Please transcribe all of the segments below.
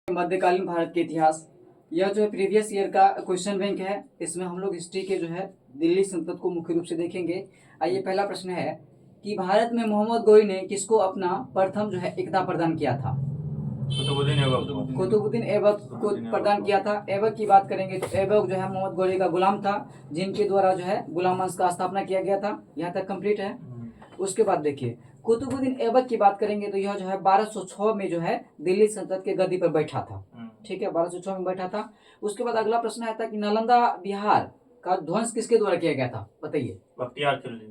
मध्यकालीन भारत के इतिहास। यह जो है प्रीवियस ईयर का क्वेश्चन बैंक है। इसमें हम लोग हिस्ट्री के जो है दिल्ली सल्तनत को मुख्य रूप से देखेंगे। आइए, पहला प्रश्न है कि भारत में मोहम्मद गौरी ने किसको अपना प्रथम जो है इक़्ता प्रदान किया था? कुतुबुद्दीन ऐबक को प्रदान किया था। ऐबक की बात करेंगे तो ऐबक जो है मोहम्मद गौरी का गुलाम था, जिनके द्वारा जो है गुलाम वंश का स्थापना किया गया था। यहाँ तक कंप्लीट है। उसके बाद देखिए, कुतुबुद्दीन ऐबक की बात करेंगे तो यह जो है 1206 में जो है दिल्ली सल्तनत के गद्दी पर बैठा था। ठीक है, 1206 में बैठा था। उसके बाद अगला प्रश्न आता है कि नालंदा बिहार का ध्वंस किसके द्वारा किया गया था? बताइए। बख्तियार खिलजी।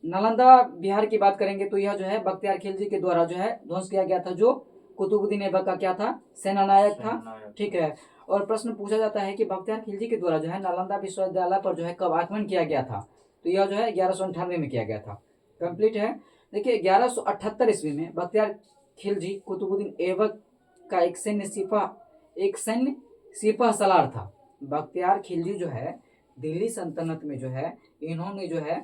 नालंदा बिहार की बात करेंगे तो यह जो है बख्तियार खिलजी के द्वारा जो है ध्वंस किया गया था, जो कुतुबुद्दीन ऐबक का क्या था? सेनानायक था। ठीक है। और प्रश्न पूछा जाता है कि बख्तियार खिलजी के द्वारा जो है नालंदा विश्वविद्यालय पर जो है कब आक्रमण किया गया था? तो यह जो है 1198 में किया गया था। कंप्लीट है। देखिए, 1178 ईस्वी में बख्तियार खिलजी कुतुबुद्दीन ऐबक का एक सैन्य सिपह सलार था। बख्तियार खिलजी जो है दिल्ली सल्तनत में जो है इन्होंने जो है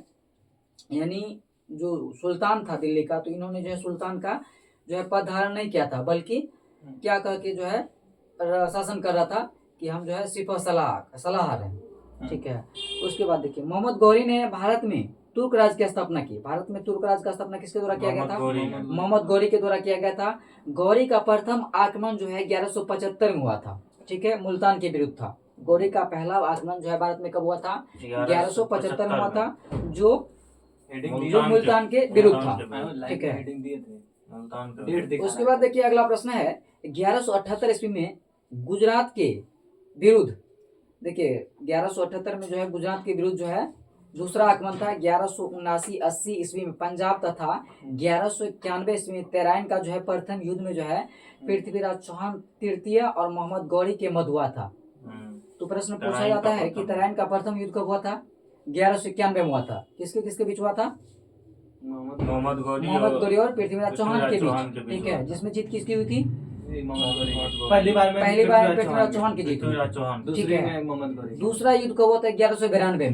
यानी जो सुल्तान था दिल्ली का, तो इन्होंने जो है सुल्तान का जो है पद धारण नहीं किया था, बल्कि क्या कह के जो है शासन कर रहा था कि हम जो है सिपह सलाहर हैं। ठीक है। उसके बाद देखिए, मोहम्मद गौरी ने भारत में तुर्क राज की स्थापना की। भारत में तुर्क राज का स्थापना किसके द्वारा किया गया था? मोहम्मद गौरी के द्वारा किया गया था। गौरी का प्रथम आक्रमण जो है 1175 में हुआ था। ठीक है, मुल्तान के विरुद्ध था। गौरी का पहला आक्रमण जो है भारत में कब हुआ था? 1175 में हुआ था, जो मुल्तान के विरुद्ध था। ठीक है। उसके बाद देखिए, अगला प्रश्न है 1178 ईस्वी में गुजरात के विरुद्ध। देखिए, 1178 में जो है गुजरात के विरुद्ध जो है दूसरा आक्रमण था। 1179-80 ईस्वी में पंजाब तथा 1191 ईस्वी में तराइन का जो है प्रथम युद्ध में जो है पृथ्वीराज चौहान तृतीय और मोहम्मद गौरी के मध्य हुआ था। तो प्रश्न पूछा जाता है कि तराइन का प्रथम युद्ध कब हुआ था? 1191 में हुआ था। किसके किसके बीच हुआ था? मोहम्मद गौरी और पृथ्वीराज चौहान के बीच। ठीक है, जिसमें जीत किसकी हुई थी? पहली बार पृथ्वीराज चौहान की जीत हुई। ठीक है। दूसरा युद्ध कब हुआ था? 1192 में।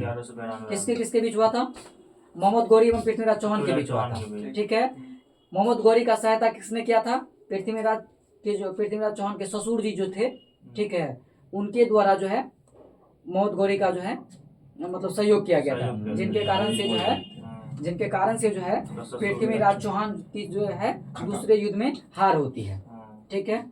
किसके किसके बीच हुआ था? मोहम्मद गौरी एवं पृथ्वीराज चौहान के बीच हुआ था। ठीक है। मोहम्मद गौरी का सहायता किसने किया था? पृथ्वीराज चौहान के ससुर जी जो थे, ठीक है, उनके द्वारा जो है मोहम्मद गौरी का जो है मतलब सहयोग किया गया था, जिनके कारण से जो है पृथ्वीराज चौहान की जो है दूसरे युद्ध में हार होती है। ठीक है।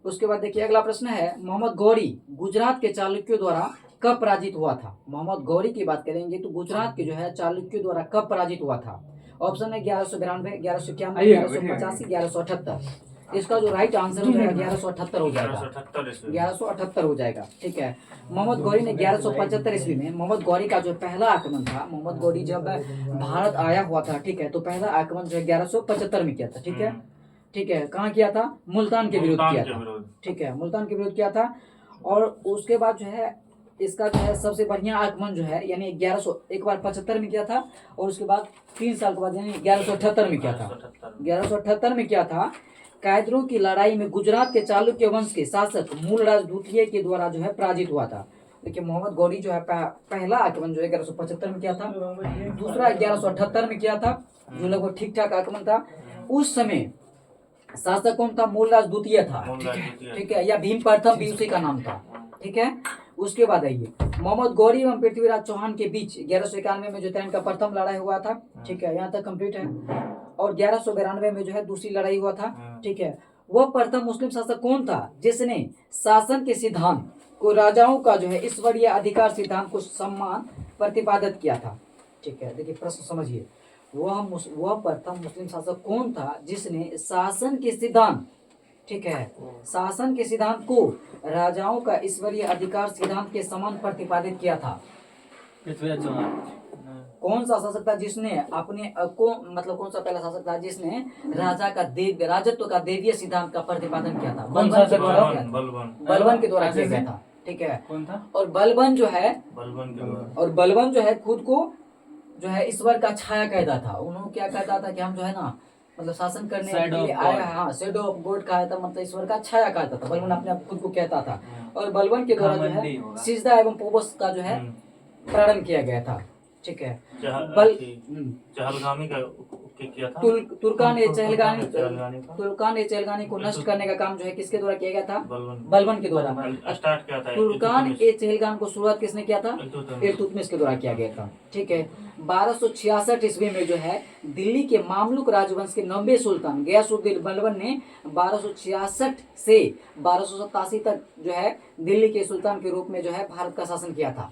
उसके बाद देखिए, अगला प्रश्न है मोहम्मद गौरी गुजरात के चालुक्यों द्वारा कब पराजित हुआ था? मोहम्मद गौरी की बात करेंगे तो गुजरात के जो है चालुक्यों द्वारा कब पराजित हुआ था? ऑप्शन है 1192, 1191, 1185, 1178। इसका जो राइट आंसर हो जाएगा 1178 हो जाएगा। 1178 हो जाएगा। ठीक है। मोहम्मद गौरी ने 1175 ईस्वी में मोहम्मद गौरी का जो पहला आक्रमण था, मोहम्मद गौरी जब भारत आया हुआ था, ठीक है, तो पहला आक्रमण जो है 1175 में किया था। ठीक है। ठीक है, कहाँ किया था? मुल्तान के विरुद्ध किया था। ठीक है, मुल्तान के विरुद्ध किया था। और उसके बाद जो है इसका जो है सबसे बढ़िया आक्रमण जो है यानी 1175 में किया था, और उसके बाद 3 साल के बाद यानी 1178 में किया था। 1178 में किया था। कायदरों की लड़ाई में गुजरात के चालुक्य वंश के शासक मूलराज द्वितीय के द्वारा जो है पराजित हुआ था। देखिए, मोहम्मद गौरी जो है पहला आक्रमण जो है 1175 में किया था, दूसरा 1178 में किया था, जो लगभग ठीक ठाक आक्रमण था। उस समय शासक कौन था? मूलराज द्वितीय था। ठीक है, या भीम प्रथम भी उसी का नाम था। ठीक है। उसके बाद आइए, मोहम्मद गौरी एवं पृथ्वीराज चौहान के बीच 1191 में जो तराइन का प्रथम लड़ाई हुआ था। ठीक है, यहाँ तक कंप्लीट है। और 1192 में जो है दूसरी लड़ाई हुआ था। ठीक है। वह प्रथम मुस्लिम शासक कौन था जिसने शासन के सिद्धांत को, राजाओं का जो है ईश्वरीय अधिकार सिद्धांत को सम्मान प्रतिपादित किया था? ठीक है। देखिए, प्रश्न समझिए, वह प्रथम मुस्लिम शासक कौन था जिसने शासन के सिद्धांत, ठीक है, शासन के सिद्धांत को राजाओं का ईश्वरीय अधिकार सिद्धांत के समान प्रतिपादित किया था? पृथ्वीराज चौहान। कौन सा शासक था जिसने अपने मतलब कौन सा पहला शासक था जिसने राजत्व का देवीय सिद्धांत का प्रतिपादन किया था? बलबन के द्वारा किया गया था। ठीक है। कौन था? और बलबन जो है खुद को जो है ईश्वर का छाया कहता था। उन्होंने क्या कहता था कि हम जो है ना मतलब शासन करने के लिए आया। हाँ, शेडो ऑफ गॉड कहा था, मतलब ईश्वर का छाया कहता था। बलबन अपने आप खुद को कहता था। और बलबन के द्वारा जो है सिजदा एवं पोबस का जो है प्रारंभ किया गया था। ठीक है। चहलगामी का किया था? तुर्कान ए चहलगानी चहलगानी का तुर्कान ए चहलगानी को नष्ट करने का काम जो है किसके द्वारा किया गया था? बलबन बलबन के द्वारा। स्टार्ट किया था। तुर्कान ए चहलगान को शुरुआत किसने किया था? इल्तुतमिश। इल्तुतमिश के द्वारा किया गया था। ठीक है। 1266 ईस्वी में जो है दिल्ली के मामलुक राजवंश के 90 सुल्तान गयासुद्दीन बलबन ने 1266 से 1287 तक जो है दिल्ली के सुल्तान के रूप में जो है भारत का शासन किया था।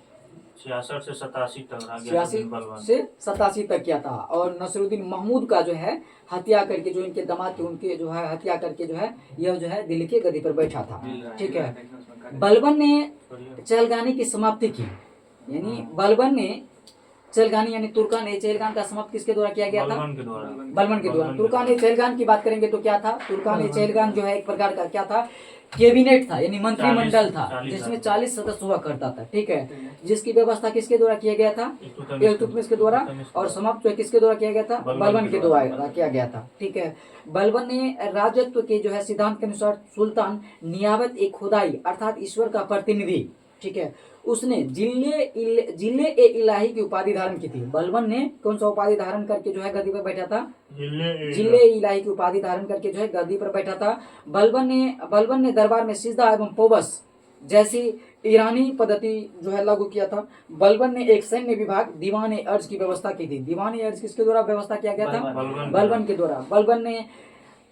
66 से 87 तक रहा 86 से 87 तक किया था। और नसरुद्दीन महमूद का जो है हत्या करके, जो इनके दामाद थे उनके जो है हत्या करके जो है यह जो है दिल्ली के गद्दी पर बैठा था। ठीक है। बलबन ने चहलगानी की समाप्ति की, यानी बलबन ने चहलगानी यानी तुर्कान ए चहलगान का समाप्त किसके द्वारा किया गया था? बलबन के द्वारा। बलबन के द्वारा। तुर्कान ए चहलगान की बात करेंगे तो क्या था? तुर्कान ए चहलगान जो है एक प्रकार का क्या था? कैबिनेट था, यानी मंत्रिमंडल था, जिसमें 40 सदस्य हुआ करता था। ठीक है। जिसकी व्यवस्था किसके द्वारा किया गया था? इल्तुतमिश के द्वारा। और समाप्त जो है किसके द्वारा किया गया था? बलबन के द्वारा किया गया था। ठीक है। बलबन ने राजत्व के जो है सिद्धांत के अनुसार सुल्तान नियाबत एक खुदाई अर्थात ईश्वर का प्रतिनिधि, ठीक है, उसने जिले ए इलाही की उपाधि धारण की थी। बलबन ने कौन सा उपाधि धारण करके जो है गद्दी पर बैठा था? जिले ए इलाही की उपाधि धारण करके जो है गद्दी पर बैठा था। बलबन ने दरबार में सिजदा एवं पोबस जैसी ईरानी पद्धति जो है लागू किया था। बलबन ने एक सैन्य विभाग दीवान ए अर्ज की व्यवस्था की थी। दीवान ए अर्ज किसके द्वारा व्यवस्था किया गया था? बलबन के द्वारा। बलबन ने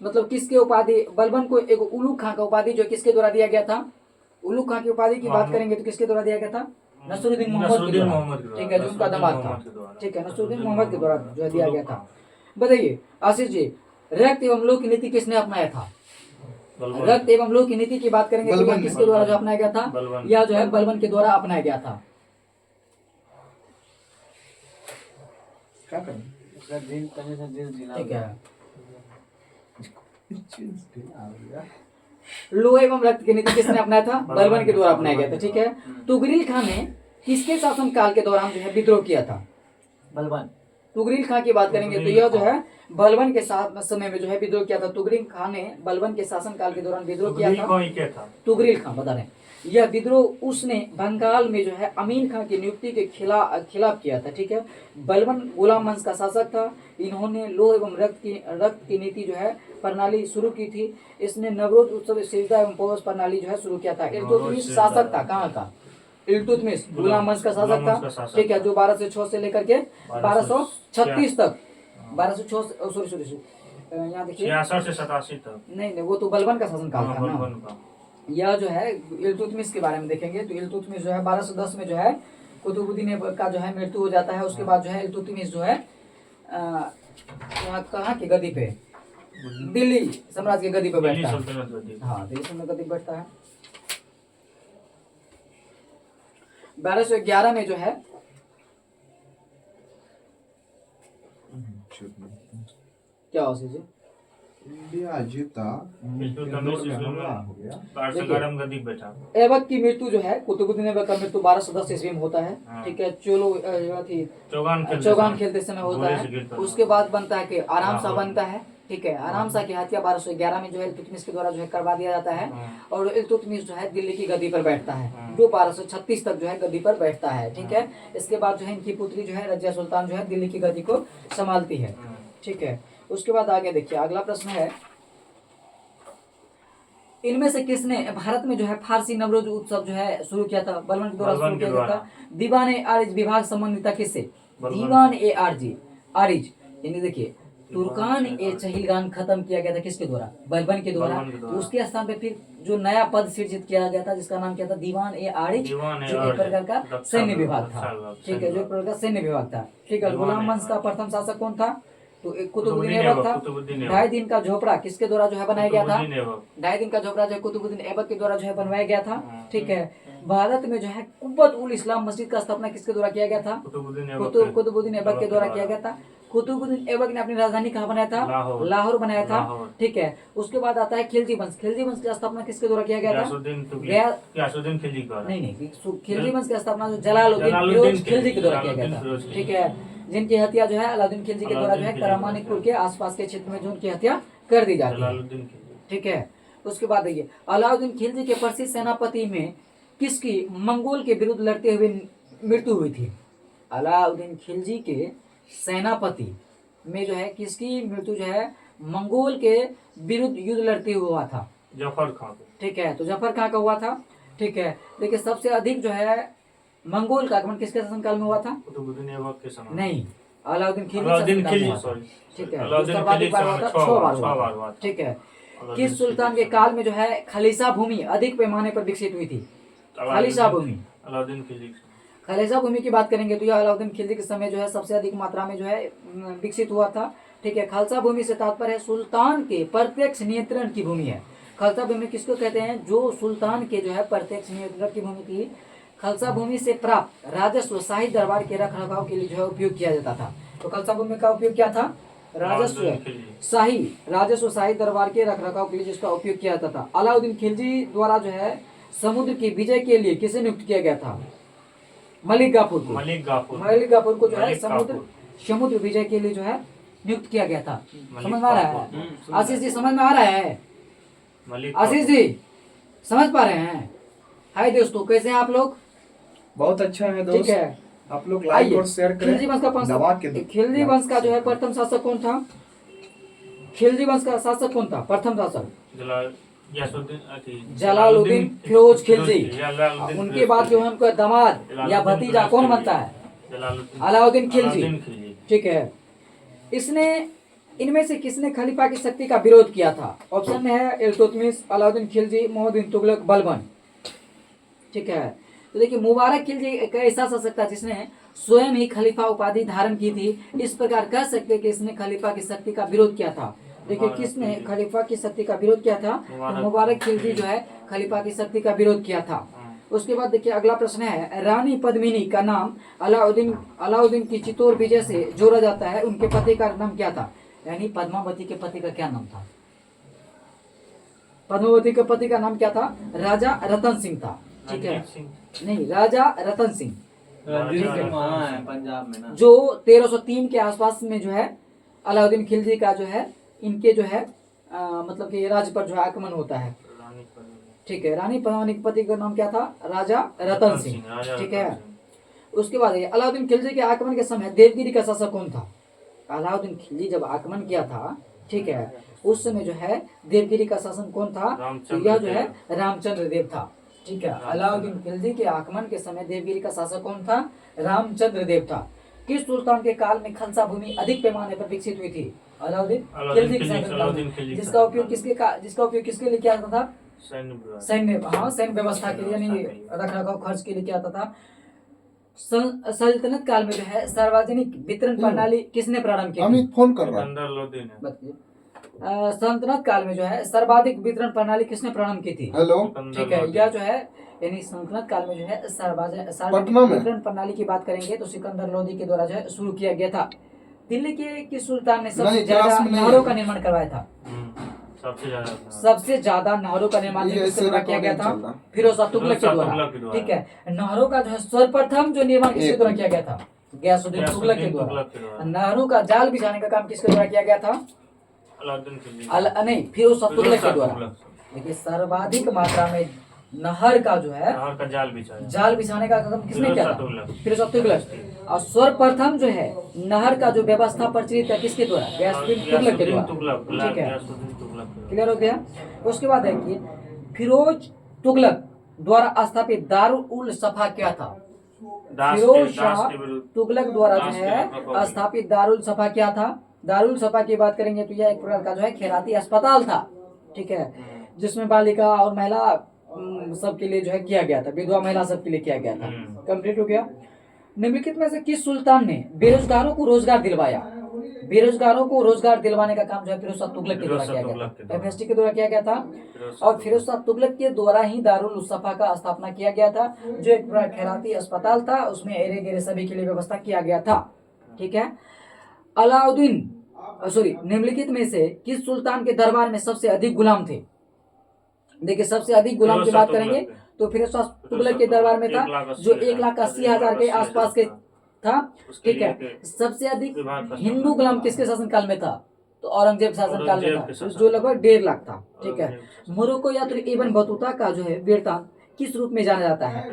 मतलब किसके उपाधि, बलबन को एक उलूग खां का उपाधि जो किसके द्वारा दिया गया था? उलूग खां की उपाधि की बात करेंगे तो किसके द्वारा दिया गया था? नसरुद्दीन मोहम्मद के द्वारा। ठीक है, जो उनका दामाद था। ठीक है, नसरुद्दीन मोहम्मद के द्वारा जो है दिया गया था। बताइए आशीष जी, रक्त एवं लोक की नीति किसने अपनाया था? रक्त एवं लोक की नीति की बात करेंगे तो यह किसके द्वारा जो अपनाया गया था? यह जो है बलबन के द्वारा अपनाया गया था। ठीक है। लोह एवं रक्त की नीति किसने अपनाया था? बलबन के द्वारा अपनाया गया था। ठीक है। तुगरिल खान ने किसके शासन काल के दौरान जो है विद्रोह किया था? बलबन। तुगरिल खान की बात करेंगे तो यह जो है बलबन के समय में जो है विद्रोह किया था। तुगरिल खान ने बलबन के शासन काल के दौरान विद्रोह किया था। तुगरिल खान बता रहे हैं। यह विद्रोह उसने बंगाल में जो है अमीन खान की नियुक्ति के खिलाफ किया था। ठीक है। बलबन गुलाम वंश का शासक था। इन्होंने लोह एवं रक्त की नीति जो है प्रणाली शुरू की थी। इसने नवरोज उत्सव सिजदा एवं पोबस प्रणाली जो है शुरू किया था। इल्तुतमिश शासक था, कहाँ का? इल्तुतमिश गुलाम वंश का शासक था। ठीक है, जो 1206 से लेकर के 1236 तक 1206 सॉरी यहाँ देखिए 66 से 87 तक। नहीं, वो तो बलबन का शासन काल था ना। यह जो है इल्तुतमिश के बारे में देखेंगे तो इल्तुतमिश जो है 1210 में जो है कुतुबुद्दीन ऐबक का जो है मृत्यु हो जाता है। उसके बाद जो है इल्तुतमिश जो है कहाँ की गद्दी पे? दिल्ली साम्राज्य की गद्दी पे बैठता है। हाँ, दिल्ली सल्तनत गद्दी पे बैठता है। 1211 में जो है क्या हो जी? इंडिया जीता। ऐबक की मृत्यु जो है कुतुबुद्दीन ऐबक का मृत्यु 1210 ईस्वी में होता है। ठीक है। चौगान खेलते समय होता है। उसके बाद बनता है कि आराम शाह बनता है। ठीक है। आराम शाह की हत्या 1211 में जो है इल्तुतमिश के द्वारा जो है करवा दिया जाता है। और इल्तुतमिश जो है दिल्ली की गद्दी पर बैठता है, जो 1236 तक जो है गद्दी पर बैठता है। ठीक है। इसके बाद जो है इनकी पुत्री जो है रजिया सुल्तान जो है दिल्ली की गद्दी को संभालती है। ठीक है। उसके बाद आगे देखिए, अगला प्रश्न है, इनमें से किसने भारत में जो है फारसी नवरोज उत्सव जो है शुरू किया था? बलबन के द्वारा शुरू किया गया था। दीवान ए आरिज विभाग संबंधित था किससे? दीवान ए आरिज यानी देखिए तुर्कान ए चहलगान खत्म किया गया था किसके द्वारा? बलबन के द्वारा। उसके स्थान पे फिर जो नया पद सृजित किया गया था जिसका नाम क्या था? दीवान ए आरिज, जो एक प्रकार का सैन्य विभाग था। ठीक है, जो एक प्रकार का सैन्य विभाग था। ठीक है। गुलाम वंश का प्रथम शासक कौन था? तो एक कुतुबुद्दीन ऐबक था। 2.5 दिन का झोपड़ा किसके द्वारा जो है बनाया गया था? 2.5 दिन का झोपड़ा जो है कुतुबुद्दीन ऐबक के द्वारा जो है बनवाया गया था। ठीक है। भारत में जो है कुब्बत उल इस्लाम मस्जिद का स्थापना किसके द्वारा किया गया था? कुतुबुद्दीन ऐबक के द्वारा किया गया था। कुतुबुद्दीन ऐबक ने अपनी राजधानी कहाँ बनाया था? लाहौर बनाया था। ठीक है। उसके बाद आता है खिलजी वंश। खिलजी वंश की स्थापना किसके द्वारा किया गया था? नहीं, खिलजी वंश की स्थापना जलालुद्दीन खिलजी के द्वारा किया गया था। ठीक है। जिनकी हत्या जो है अलाउद्दीन खिलजी के द्वारा जो है करामानिकपुर के आसपास के क्षेत्र में जो उनकी हत्या कर दी जाती है। ठीक है। उसके बाद देखिए, अलाउद्दीन खिलजी के प्रसिद्ध सेनापति में किसकी मंगोल के विरुद्ध लड़ते हुए मृत्यु हुई थी? अलाउद्दीन खिलजी के सेनापति में जो है किसकी मृत्यु जो है मंगोल के विरुद्ध युद्ध लड़ते हुए हुआ था? जफर खान को। ठीक है, तो जफर खां का हुआ था। ठीक है, देखिए सबसे अधिक जो है मंगोल का आक्रमण किसके शासनकाल में हुआ था? कुतुबुद्दीन ऐबक के समय। नहीं, अलाउद्दीन खिलजी अलाउद्दीन शासनकाल में खिलजी, हुआ था। सॉरी। ठीक है, अलाउद्दीन उसका बाद खिलजी एक बार हुआ था, 6 बार हुआ था। ठीक है, किस सुल्तान के काल में जो है खालिसा भूमि अधिक पैमाने पर विकसित हुई थी? खालिसा भूमि। अलाउद्दीन खिलजी। खालिसा भूमि की बात करेंगे तो यह अलाउद्दीन खिलजी के समय जो है सबसे अधिक मात्रा में जो है विकसित हुआ था। ठीक है, खालसा भूमि से तात्पर्य है सुल्तान के प्रत्यक्ष नियंत्रण की भूमि है। खालसा भूमि किसको कहते हैं? जो सुल्तान के जो है प्रत्यक्ष नियंत्रण की भूमि थी। खालसा भूमि से प्राप्त राजस्व शाही दरबार के रख रखाव के लिए जो है उपयोग किया जाता था। तो खालसा भूमि का उपयोग क्या था? राजस्व शाही दरबार के रख रखाव के लिए जिसका उपयोग किया जाता था। अलाउद्दीन खिलजी द्वारा जो है समुद्र की विजय के लिए किसे नियुक्त किया गया था? मलिक गाफूर को। मलिक गाफूर को जो है समुद्र विजय के लिए जो है नियुक्त किया गया था। समझ में आ रहा है आशीष जी? समझ में आ रहा है आशीष जी? समझ पा रहे हैं? हाय दोस्तों, कैसे हैं आप लोग? बहुत अच्छा है दोस्त। ठीक है, आप लोग लाइक और शेयर करें। खिलजी वंश का खिलजी वंश का जो है प्रथम शासक कौन था? खिलजी वंश का शासक कौन था? प्रथम शासक जलालुद्दीन फिरोज खिलजी। उनके बाद जो है उनका दामाद या भतीजा कौन बनता है? अलाउद्दीन खिलजी। ठीक है, इसने इनमें से किसने खलीफा की शक्ति का विरोध किया था? ऑप्शन में है इल्तुतमिश, अलाउद्दीन खिलजी, मोहम्मद तुगलक, बलबन। ठीक है, तो देखिए मुबारक खिलजी एक ऐसा शासक था जिसने स्वयं ही खलीफा उपाधि धारण की थी। इस प्रकार कह सकते हैं कि इसने खलीफा की शक्ति का विरोध किया था। देखिए किसने खलीफा की शक्ति का विरोध किया था? तो मुबारक खिलजी जो है खलीफा की शक्ति का विरोध किया था। उसके बाद देखिए अगला प्रश्न है, रानी पद्मिनी का नाम अलाउद्दीन की चित्तौड़ विजय से जोड़ा जाता है। उनके पति का नाम क्या था? यानी पद्मावती के पति का क्या नाम था? पद्मावती के पति का नाम क्या था? राजा रतन सिंह था। ठीक है, नहीं, राजा रतन सिंह पंजाब में ना, जो 1303 के आसपास में जो है अलाउद्दीन खिलजी का जो है इनके जो है मतलब कि राज्य पर जो है आक्रमण होता है। ठीक है, रानी पद्मिनी के पति का नाम क्या था? राजा रतन सिंह। ठीक है, उसके बाद अलाउद्दीन खिलजी के आक्रमण के समय देवगिरी का शासक कौन था? अलाउद्दीन खिलजी जब आक्रमण किया था, ठीक है, उस समय जो है देवगिरी का शासन कौन था? तो यह जो है रामचंद्र देव था। ठीक है, अलाउद्दीन खिलजी के आक्रमण के समय देवगिरी का शासक कौन था? रामचंद्र देव था। किस सुल्तान के काल में खालसा भूमि अधिक पैमाने पर विकसित हुई थी? अलाउद्दीन खिलजी के शासनकाल में। जिसका उपयोग किसके लिए किया जाता था? सैन्य व्यवस्था के लिए, यानी रख रखाव खर्च के लिए किया जाता था। सल्तनत काल में जो है सार्वजनिक वितरण प्रणाली किसने प्रारंभ की? अमित फोन कर रहा है। सल्तनत काल में जो है सर्वाधिक वितरण प्रणाली किसने प्रारंभ की थी? हेलो। ठीक है, यह जो है यानी सल्तनत काल में जो है सार्वजनिक वितरण प्रणाली की बात करेंगे तो सिकंदर लोदी के द्वारा जो है शुरू किया गया था। दिल्ली के किस सुल्तान ने सबसे ज्यादा नहरों का निर्माण करवाया था? सबसे ज्यादा नहरों का निर्माण किसके द्वारा किया गया था? फिरोज शाह तुगलक के द्वारा। ठीक है, नहरों का जो है सर्वप्रथम जो निर्माण किसके द्वारा किया गया था? गयासुद्दीन तुगलक के द्वारा। नहरों का जाल बिछाने का काम किसके द्वारा किया गया था? नहीं, फिरोज शाह तुगलक के द्वारा। देखिए सर्वाधिक मात्रा में नहर का जो है जाल बिछाने का काम किसने किया था? फिरोज शाह तुगलक। और सर्वप्रथम जो है नहर का जो व्यवस्था प्रचलित है किसके द्वारा? गयासुद्दीन तुगलक के द्वारा। ठीक है, क्लियर हो गया। उसके बाद है कि फिरोज तुगलक द्वारा स्थापित दारुल उल सफा क्या था? फिरोज शाह तुगलक द्वारा जो है स्थापित दारुल सफा क्या था? दारुल सफा की बात करेंगे तो यह एक प्रकार का जो है खैराती अस्पताल था। ठीक है, जिसमें बालिका और महिला सबके लिए जो है किया गया था, विधवा महिला सबके लिए किया गया था। कंप्लीट हो गया। निम्नलिखित में से किस सुल्तान ने बेरोजगारों को रोजगार दिलवाया? बेरोजगारों को रोजगार दिलवाने का काम जो है फिरोज शाह तुगलक के द्वारा किया गया था। एफएसटी के द्वारा किया गया था और फिरोज शाह तुगलक के द्वारा ही दारुल सफा का स्थापना किया गया था, जो एक खैराती अस्पताल था। उसमें एरे गेरे सभी के लिए व्यवस्था किया गया था। ठीक है, निम्नलिखित में से किस सुल्तान के दरबार में सबसे अधिक गुलाम थे? देखिए सबसे अधिक गुलाम की बात करेंगे तो फिरोज शाह तुगलक के दरबार में था, जो 1,80,000 के आसपास के था। ठीक है, सबसे अधिक हिंदू गुलाम किसके शासनकाल में था? तो औरंगजेब शासनकाल में था, जो लगभग 1.5 लाख था। ठीक है, मोरक्को यात्री इब्न बतूता का जो है वृत्तांत किस रूप में जाना जाता है?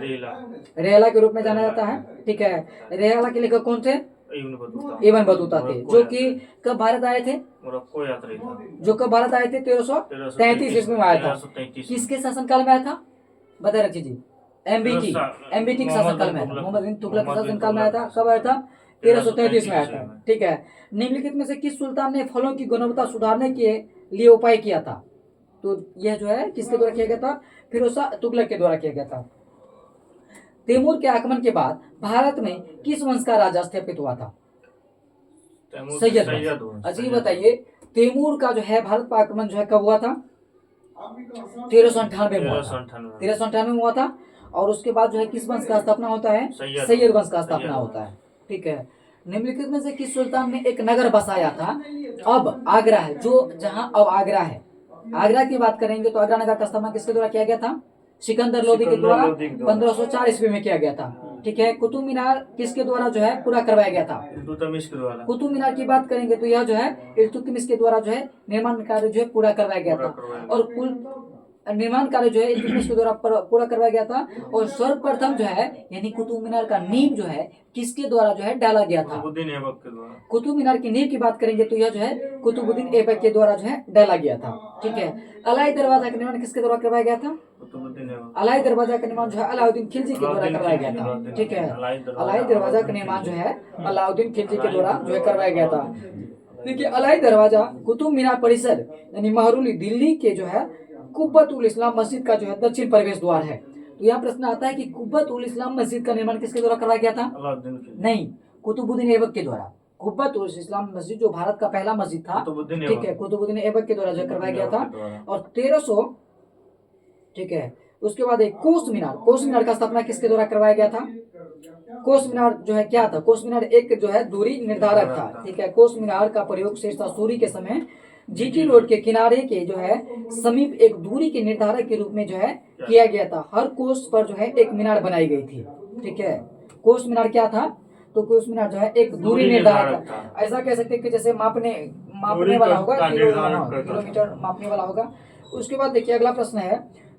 रेहला के रूप में जाना जाता है। ठीक है, रेहला के लेखक कौन थे? इब्न बतूता इब्न बतूता थे, जो कि कब भारत आए थे? मोरक्को यात्री था। जो कब भारत आए थे? 1333 ईस्वी में आया था। 1333 किसके शासनकाल में आया था? बताए रखिए जी। एमबीटी के शासनकाल में आया था। मोहम्मद मोहम्मद बिन तुगलक के बिन शासनकाल में आया था। तुगलक कब आया था? 1333 में आया 1333 था। में। ठीक है। निम्नलिखित में से किस सुल्तान ने फलों की गुणवत्ता सुधारने के लिए उपाय किया था? तो यह जो है किसके द्वारा किया गया था? फिरोज शाह तुगलक के द्वारा किया गया था। तैमूर के आगमन के बाद भारत में किस वंश का राज स्थापित हुआ था? तैमूर सैयद सैयद वंश। अजी बताइए, तैमूर का जो है भारत पर आक्रमण जो है कब हुआ था? 1398 में हुआ था। 1398 में हुआ था। और उसके बाद जो है किस वंश का स्थापना होता है? सैयद वंश का स्थापना होता है। ठीक है। निम्नलिखित में से किस सुल्तान ने एक नगर बसाया था? अब आगरा है, जो जहां अब आगरा है। आगरा की बात करेंगे तो आगरा नगर का स्थापना किसके द्वारा किया गया था? सिकंदर लोदी के द्वारा 1504 ईस्वी में किया गया था। ठीक है। कुतुब मीनार किसके द्वारा जो है पूरा करवाया गया था? इल्तुतमिश के द्वारा। कुतुब मीनार की बात करेंगे तो यह जो है इल्तुतमिश के द्वारा जो है निर्माण कार्य जो है पूरा करवाया गया था। और कुल निर्माण कार्य जो है इल्तुतमिश के द्वारा पूरा करवाया गया था। और सर्वप्रथम जो है यानी कुतुब मीनार का नींव जो है किसके द्वारा जो है डाला गया था? कुतुबुद्दीन ऐबक के द्वारा। कुतुब मीनार की नींव की बात करेंगे तो यह जो है कुतुबुद्दीन ऐबक के द्वारा जो है डाला गया था। ठीक है। अलाई दरवाजा का निर्माण किसके द्वारा करवाया गया था? कुतुबुद्दीन ऐबक। अलाई दरवाजा का निर्माण जो है अलाउद्दीन खिलजी के द्वारा करवाया गया था। ठीक है। अलाई दरवाजा का निर्माण जो है अलाउद्दीन खिलजी के द्वारा जो है करवाया गया था। देखिए, अलाई दरवाजा कुतुब मीनार परिसर यानी महरुली दिल्ली के जो है कुब्बत उल इस्लाम मस्जिद का जो है दक्षिण प्रवेश द्वार है। तो यहाँ प्रश्न आता है कि कुब्बत उल इस्लाम मस्जिद का निर्माण किसके द्वारा करवाया गया था? अलाउद्दीन खिलजी। नहीं, कुतुबुद्दीन ऐबक के द्वारा। कुब्बत उल इस्लाम मस्जिद जो भारत का पहला मस्जिद था, कुतुबुद्दीन ठीक है, कुतुबुद्दीन ऐबक के द्वारा जो करवाया गया था। और 1300, ठीक है, उसके बाद एक कोस मीनार। कोस मीनार का स्थापना किसके द्वारा करवाया गया था? कोस मीनार जो है क्या था? कोस मीनार एक जो है दूरी निर्धारक था। ठीक है। कोस मीनार का प्रयोग शेषशाह सूरी के समय जीटी रोड के किनारे के जो है समीप एक दूरी के निर्धारक के रूप में जो है किया गया था। हर कोस पर जो है एक मीनार बनाई गई थी। ठीक है। कोस मीनार क्या था? तो कोस मीनार जो है एक दूरी निर्धारक था। ऐसा कह सकते हैं कि जैसे मापने वाला होगा, किलोमीटर मापने वाला होगा। उसके बाद देखिए अगला प्रश्न है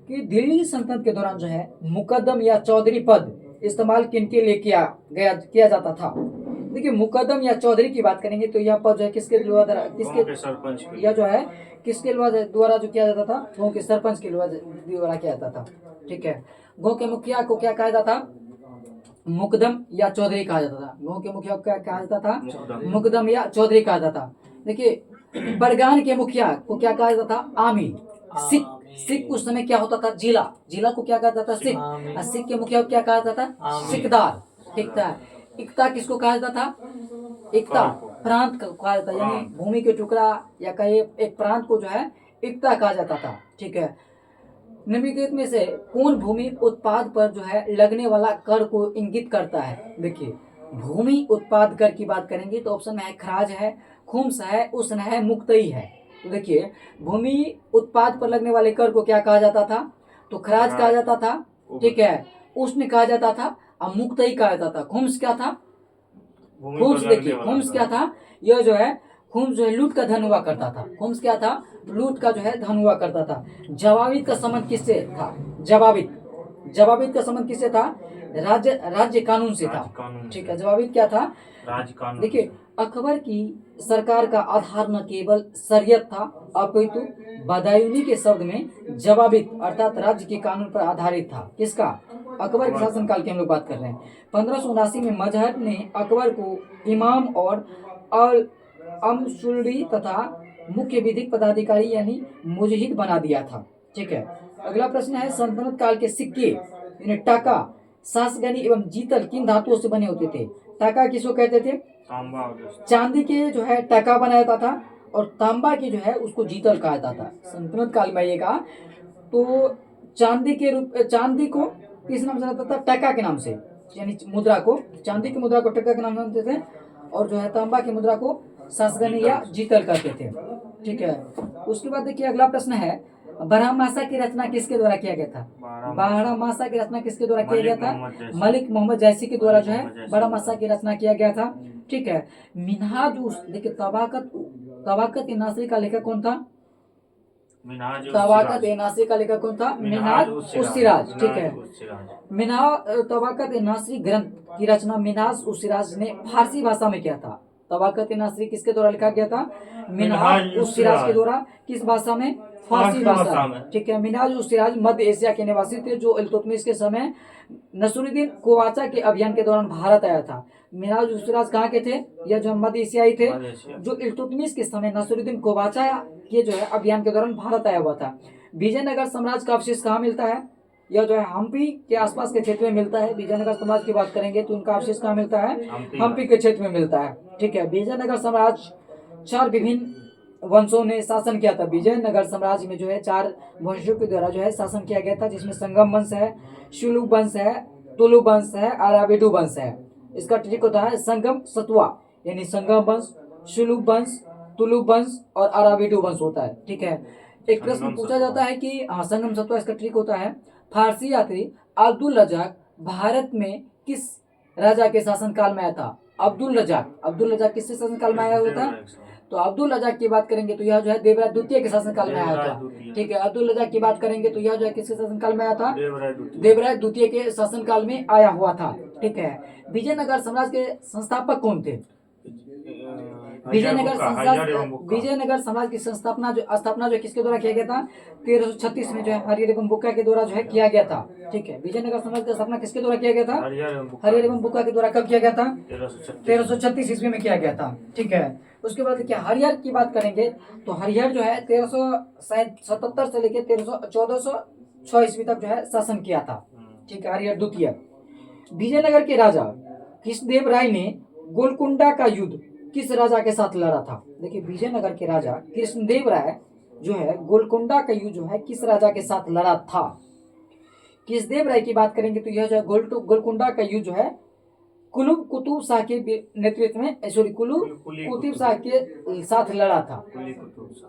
कि दिल्ली सल्तनत के दौरान जो है मुकद्दम या चौधरी पद इस्तेमाल किनके लिए किया जाता था? देखिए, मुकद्दम या चौधरी की बात करेंगे तो यह पद जो है किसके सरपंच यह जो है किसके द्वारा जो किया जाता था? गाँव के सरपंच के द्वारा किया जाता था। ठीक है। गाँव के मुखिया को क्या कहा जाता था? मुकदम या चौधरी कहा जाता था। गाँव के मुखिया को क्या कहा जाता था? मुकदम या चौधरी कहा जाता था। देखिए, बरगान के मुखिया को क्या कहा जाता था? आमिर। सिख उस समय क्या होता था? जिला को क्या कहा जाता था? सिख। और सिख के मुखिया को क्या कहा जाता था? सिकदार। ठीक था। इकता किसको कहा जाता था? इकता प्रांत को कहा जाता, यानी भूमि के टुकड़ा या कहीं एक प्रांत को जो है इकता कहा जाता था। ठीक है। निम्नलिखित में से कौन भूमि उत्पाद पर जो है लगने वाला कर को इंगित करता है? देखिए, भूमि उत्पाद कर की बात करेंगे तो ऑप्शन में है खराज है, खुम्स है, उष्ण है, मुक्तई है। तो देखिए, भूमि उत्पाद पर लगने वाले कर को क्या कहा जाता था? तो खराज कहा जाता था। ठीक है। उष्ण कहा जाता था और मुक्तई कहा जाता था। खुम्स क्या था? खुम्स देखिए, खुम्स क्या था? यह जो है खुम्स जो है लूट का धन हुआ करता था। खुम्स क्या था? लूट का जो है धन हुआ करता था। जवाबित का संबंध किससे था? जवाबित का संबंध किससे था? राज्य कानून से था। ठीक है। जवाबित क्या था? राज्य कानून। देखिए, अकबर की सरकार का आधार न केवल शरीयत था अपितु बदायूनी के शब्द में जवाबित अर्थात राज्य के कानून पर आधारित था। किसका? अकबर के शासनकाल की हम लोग बात कर रहे हैं। 1579 में मजहब ने अकबर को इमाम और अमसुल्ली तथा मुख्य विधिक पदाधिकारी यानी मुजहिद बना दिया था। ठीक है। अगला प्रश्न है सल्तनत काल के सिक्के यानी टाका, सासगनी एवं जीतल किन धातुओं से बने होते थे? टाका किसको कहते थे? चांदी के जो है टाका बनाया जाता था और तांबा की जो है उसको जीतल कहा जाता था। सल्तनत काल में ये कहा तो चांदी को किस नाम से जाता था? टका के नाम से, यानी मुद्रा को, चांदी की मुद्रा को टका के नाम से जानते थे और जो है तांबा की मुद्रा को सासगनी या जीतल कहते थे। ठीक है। उसके बाद देखिए अगला प्रश्न है बारहमासा की रचना किसके द्वारा किया गया था? बारहमासा की रचना किसके द्वारा किया गया था? मलिक मोहम्मद जैसी के द्वारा जो है बारहमासा की रचना किया गया था। ठीक है। मिनहाज देखिए तबाकत नासरी का लेखक कौन था? मिनहाज तबाकत ए नासरी का लेखक कौन था? मिनहाज उस सिराज। ठीक है, तबाकत ए नासरी ग्रंथ की रचना मिनहाज उस सिराज ने फारसी भाषा में किया था। तबाकत ए नासरी किसके द्वारा लिखा गया था? मिनहाज उस सिराज के द्वारा। किस भाषा में? फारसी भाषा में। ठीक है, मिनहाज उस सिराज मध्य एशिया के निवासी थे जो इल्तुतमिश के समय नसरुद्दीन कोवाचा के अभियान के दौरान भारत आया था। मिनहाज उस सिराज कहाँ के थे? यह जो मध्य एशियाई थे जो इल्तुतमिश के समय नसरुद्दीन कोवाचा के जो है अभियान के दौरान भारत आया हुआ था। विजयनगर साम्राज्य का अवशेष कहाँ मिलता है? यह जो है हम्पी के आसपास के क्षेत्र में मिलता है। विजयनगर साम्राज्य की बात करेंगे तो उनका अवशेष कहाँ मिलता है? हम्पी के क्षेत्र में मिलता है। ठीक है, विजयनगर साम्राज्य 4 विभिन्न वंशों ने शासन किया था। विजयनगर साम्राज्य में जो है 4 वंशों के द्वारा जो है शासन किया गया था, जिसमें संगम वंश है, शुलुक वंश है, तुलु वंश है, अराविडु वंश है। इसका ट्रिक होता है संगम सतुआ, यानी संगम वंश, शुलुक वंश, तुलु वंश और अराविडु वंश होता है। ठीक है, एक प्रश्न पूछा जाता है कि संगम सतुआ, इसका ट्रिक होता है फारसी यात्री अब्दुल रजाक भारत में किस राजा के शासन काल में आया था? अब्दुल रजाक किसके शासन काल में आया हुआ था? तो अब्दुल रजाक की बात करेंगे तो यह जो है देवराज द्वितीय के शासन काल में आया था। ठीक है, अब्दुल रजाक की बात करेंगे तो यह जो है किसके शासन काल में आया था? देवराज द्वितीय के शासन काल में आया हुआ था। ठीक है, विजयनगर साम्राज्य के संस्थापक कौन थे? विजयनगर साम्राज्य की स्थापना जो किसके द्वारा किया गया था? 1336 में जो है हरिहर एवं बुक्का के द्वारा जो है किया गया था। ठीक है, विजयनगर साम्राज्य की स्थापना किसके द्वारा किया गया था? हरिहर एवं बुक्का के द्वारा। कब किया गया था? 1336 ईस्वी में किया गया था। ठीक है, उसके बाद देखिए हरिहर की बात करेंगे तो हरिहर जो है 1377 से लेकर 1406 ईस्वी तक जो है शासन किया था। ठीक है, हरिहर द्वितीय। विजयनगर के राजा कृष्णदेव राय ने गोलकुंडा का युद्ध किस राजा के साथ लड़ा था? देखिए, विजयनगर के राजा कृष्णदेव राय जो है गोलकुंडा का युद्ध जो है किस राजा के साथ लड़ा था? कृष्णदेव राय की बात करेंगे तो यह जो है गोलकुंडा का युद्ध जो है कुलुब कुतुब शाह के नेतृत्व में कुलुब कुतुब शाह के साथ लड़ा था।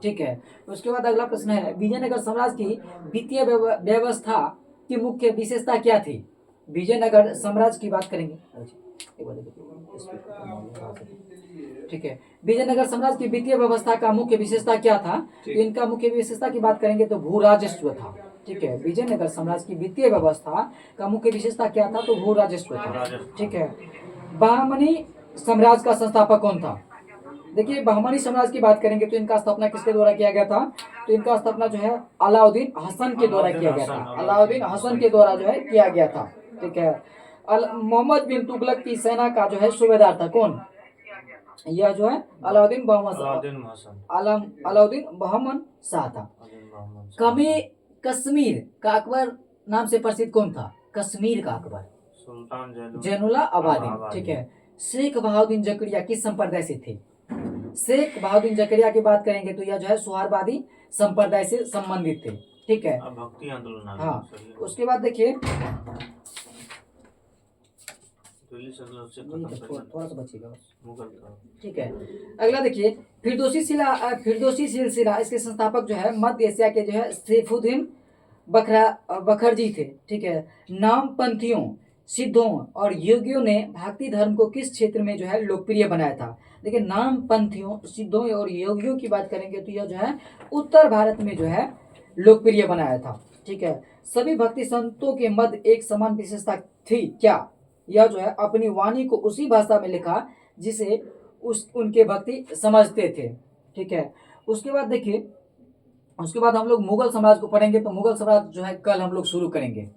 ठीक है, उसके बाद अगला प्रश्न है विजयनगर साम्राज्य की वित्तीय व्यवस्था की मुख्य विशेषता क्या थी? विजयनगर साम्राज्य की बात करेंगे। ठीक है, विजयनगर साम्राज्य की वित्तीय व्यवस्था का मुख्य विशेषता क्या था? तो इनका मुख्य विशेषता की बात करेंगे तो भू राजस्व था। ठीक है, विजयनगर साम्राज्य की वित्तीय व्यवस्था का मुख्य विशेषता क्या था? तो भू राजस्व था। ठीक है, बहमनी साम्राज्य का संस्थापक कौन था? देखिए, बहमनी साम्राज्य की बात करेंगे तो इनका स्थापना किसके द्वारा किया गया था? तो इनका स्थापना जो है अलाउद्दीन हसन के द्वारा किया गया था। अलाउद्दीन हसन के द्वारा जो है किया गया था। ठीक है, मोहम्मद बिन तुगलक की सेना का जो है सूबेदार था कौन? यह जो है अलाउद्दीन बहमन शाह था। कश्मीर का अकबर नाम से प्रसिद्ध कौन था? कश्मीर का अकबर सुल्तान जैनुला आबादी। ठीक है, शेख बहाउद्दीन जकरिया किस संप्रदाय से थे? शेख बहाउद्दीन जकरिया की बात करेंगे तो यह जो है सुहारवादी संप्रदाय से संबंधित थे। ठीक है, भक्ति आंदोलन। हाँ, उसके बाद देखिए थोड़ा सा बचेगा। ठीक है, अगला देखिए फिरदौसी सिलसिला इसके संस्थापक जो है मध्य एशिया के जो है सैफुद्दीन बखरजी थे। ठीक है, नाम पंथियों, सिद्धों और योगियों ने भक्ति धर्म को किस क्षेत्र में जो है लोकप्रिय बनाया था? देखिए, नाम पंथियों, सिद्धों और योगियों की बात करेंगे तो यह जो है उत्तर भारत में जो है लोकप्रिय बनाया था। ठीक है, सभी भक्ति संतों के मध्य एक समान विशेषता थी क्या? यह जो है अपनी वाणी को उसी भाषा में लिखा जिसे उनके भक्ति समझते थे। ठीक है, उसके बाद देखिए, उसके बाद हम लोग मुगल साम्राज्य को पढ़ेंगे। तो मुगल साम्राज्य जो है कल हम लोग शुरू करेंगे।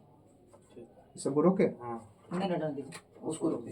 सब रोके नहीं, उसको रोके।